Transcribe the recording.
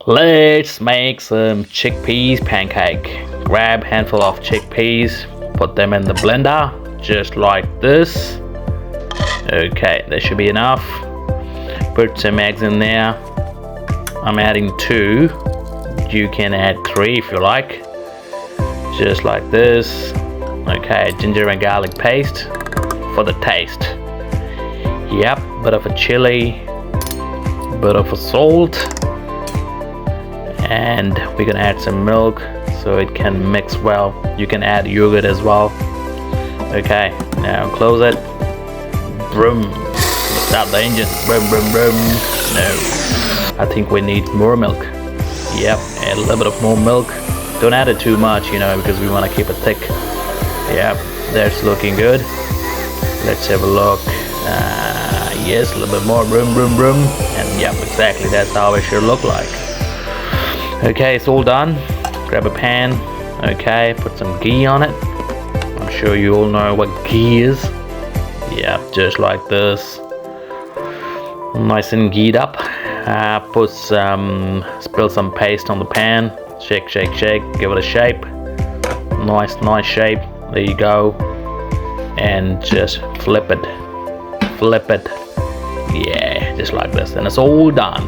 Let's make some chickpeas pancake. Grab a handful of chickpeas, put them in the blender, just like this. Okay, that should be enough. Put some eggs in there. I'm adding 2. You can add 3 if you like. Just like this. Okay, ginger and garlic paste for the taste. Yep, bit of a chili, bit of a salt, and we're gonna add some milk so it can mix well. You can add yogurt as well. Okay, now close it. Vroom. Start the engine. Vroom, vroom, vroom. No, I think we need more milk. Yep, add a little bit of more milk. Don't add it too much, because we want to keep it thick. Yep, that's looking good. Let's have a look. Yes, a little bit more. Vroom, vroom, vroom. And yep, exactly, that's how it should look like. Okay, it's all done. Grab a pan. Okay, put some ghee on it. I'm sure you all know what ghee is. Yep, just like this. Nice and gheed up. Spill some paste on the pan. Shake, shake, shake. Give it a shape. Nice shape. There you go. And just flip it. Flip it. Yeah, just like this. And it's all done.